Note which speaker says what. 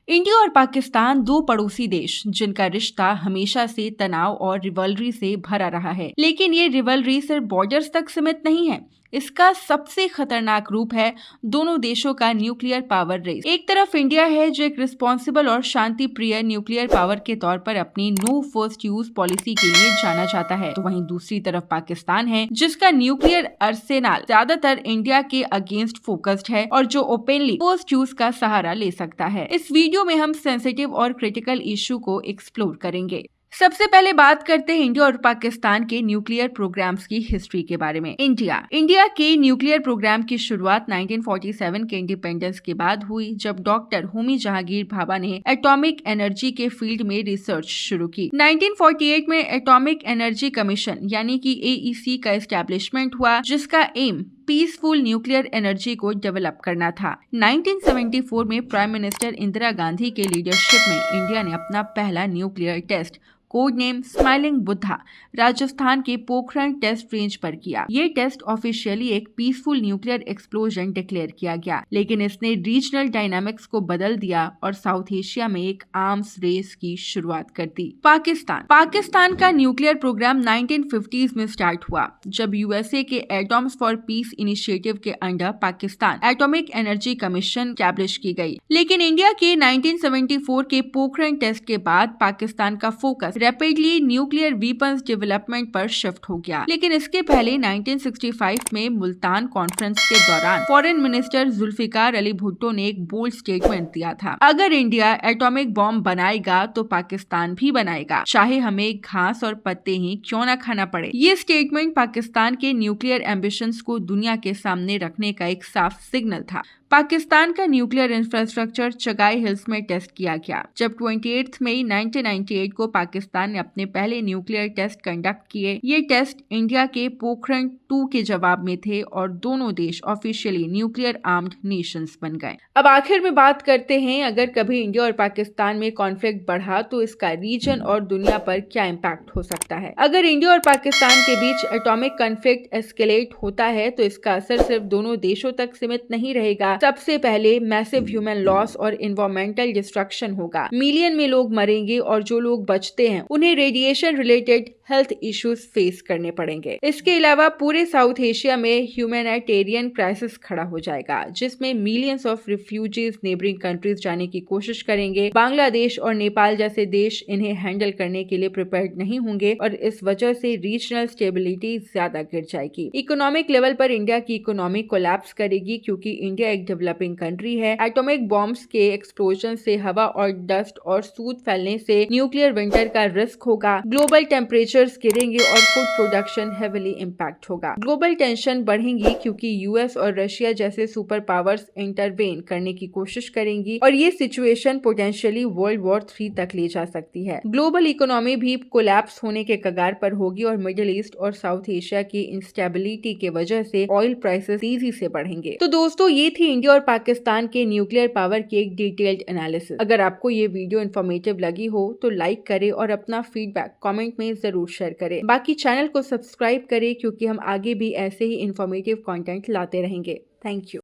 Speaker 1: India और पाकिस्तान दो पड़ोसी देश जिनका रिश्ता हमेशा से तनाव और रिवलरी से भरा रहा है। लेकिन ये रिवलरी सिर्फ बॉर्डर्स तक सीमित नहीं है। इसका सबसे खतरनाक रूप है दोनों देशों का न्यूक्लियर पावर रेस। एक तरफ इंडिया है जो एक रिस्पॉन्सिबल और शांति प्रिय न्यूक्लियर पावर के तौर पर अपनी नो फर्स्ट यूज पॉलिसी के लिए जाना जाता है, तो वहीं दूसरी तरफ पाकिस्तान है जिसका न्यूक्लियर अर्सेनाल ज्यादातर इंडिया के अगेंस्ट फोकस्ड है और जो ओपनली फर्स्ट यूज का सहारा ले सकता है। इस वीडियो में हम सेंसिटिव और क्रिटिकल इशू को एक्सप्लोर करेंगे। सबसे पहले बात करते हैं इंडिया और पाकिस्तान के न्यूक्लियर प्रोग्राम्स की हिस्ट्री के बारे में। इंडिया के न्यूक्लियर प्रोग्राम की शुरुआत 1947 के इंडिपेंडेंस के बाद हुई, जब डॉक्टर होमी जहांगीर भाभा ने एटॉमिक एनर्जी के फील्ड में रिसर्च शुरू की। 1948 में एटॉमिक एनर्जी कमीशन यानी कि AEC का एस्टेब्लिशमेंट हुआ, जिसका एम पीसफुल न्यूक्लियर एनर्जी को डेवलप करना था। 1974 में प्राइम मिनिस्टर इंदिरा गांधी के लीडरशिप में इंडिया ने अपना पहला nuclear test code name smiling Buddha Rajasthan के पोखरण टेस्ट रेंज पर किया। ये टेस्ट ऑफिशियली एक पीसफुल न्यूक्लियर एक्सप्लोजन डिक्लेयर किया गया, लेकिन इसने रीजनल डायनामिक्स को बदल दिया और साउथ एशिया में एक आर्म्स रेस की शुरुआत कर दी। पाकिस्तान का न्यूक्लियर प्रोग्राम 1950s में स्टार्ट हुआ, जब USA के एटॉम्स फॉर पीस इनिशिएटिव के under Pakistan atomic energy commission establish की गई। लेकिन इंडिया के 1974 के पोखरण टेस्ट के बाद पाकिस्तान का focus rapidly nuclear weapons development पर शिफ्ट हो गया। लेकिन इसके पहले 1965 में मुल्तान कॉन्फ्रेंस के दौरान फॉरेन मिनिस्टर जुल्फिकार अली भुट्टो ने एक बोल्ड स्टेटमेंट दिया था, अगर इंडिया एटॉमिक बॉम्ब बनाएगा तो पाकिस्तान भी बनाएगा, चाहे हमें घास और पत्ते ही क्यों न खाना पड़े। ये स्टेटमेंट पाकिस्तान के न्यूक्लियर एम्बिशंस को दुनिया के सामने रखने का एक साफ सिग्नल था। पाकिस्तान का न्यूक्लियर इंफ्रास्ट्रक्चर चगाई हिल्स में टेस्ट किया गया, जब 28 मई 1998 को पाकिस्तान ने अपने पहले न्यूक्लियर टेस्ट कंडक्ट किए। ये टेस्ट इंडिया के पोखरण 2 के जवाब में थे और दोनों देश ऑफिशियली न्यूक्लियर आर्म्ड नेशंस बन गए। अब आखिर में बात करते हैं, अगर कभी इंडिया और पाकिस्तान में कॉन्फ्लिक्ट बढ़ा तो इसका रीजन और दुनिया पर क्या इम्पैक्ट हो सकता है। अगर इंडिया और पाकिस्तान के बीच एटॉमिक कॉन्फ्लिक्ट एस्केलेट होता है तो इसका असर सिर्फ दोनों देशों तक सीमित नहीं रहेगा। सबसे पहले मैसिव ह्यूमन लॉस और इन्वायरमेंटल डिस्ट्रक्शन होगा। मिलियन में लोग मरेंगे और जो लोग बचते हैं उन्हें radiation related health issues face करने पड़ेंगे। इसके अलावा पूरे साउथ एशिया में ह्यूमैनिटेरियन क्राइसिस खड़ा हो जाएगा, जिसमें millions of refugees neighbouring countries जाने की कोशिश करेंगे। बांग्लादेश और नेपाल जैसे देश इन्हें हैंडल करने के लिए प्रिपेयर्ड नहीं होंगे और इस वजह से रीजनल स्टेबिलिटी ज्यादा गिर जाएगी। इकोनॉमिक लेवल पर इंडिया की इकोनॉमी कोलैप्स करेगी, क्योंकि इंडिया एक डेवलपिंग कंट्री है। एटॉमिक बॉम्ब्स के एक्सप्लोजन से हवा और डस्ट और सूद फैलने से न्यूक्लियर विंटर का रिस्क होगा। ग्लोबल टेम्परेचर गिरेंगे और फूड प्रोडक्शन हेवीली इम्पैक्ट होगा। ग्लोबल टेंशन बढ़ेंगी क्योंकि US और रशिया जैसे सुपर पावर्स इंटरवेन करने की कोशिश करेंगी और ये सिचुएशन पोटेंशियली वर्ल्ड वॉर 3 तक ले जा सकती है। ग्लोबल इकोनॉमी भी कोलैप्स होने के कगार पर होगी और मिडिल ईस्ट और साउथ एशिया की इंस्टेबिलिटी के वजह से ऑयल प्राइसेस तेजी से बढ़ेंगे। तो दोस्तों, ये थी इंडिया और पाकिस्तान के न्यूक्लियर पावर की एक डिटेल्ड एनालिसिस। अगर आपको ये वीडियो इन्फॉर्मेटिव लगी हो तो लाइक करें और अपना फीडबैक कमेंट में जरूर शेयर करें। बाकी चैनल को सब्सक्राइब करें, क्योंकि हम आगे भी ऐसे ही इंफॉर्मेटिव कंटेंट लाते रहेंगे। Thank you.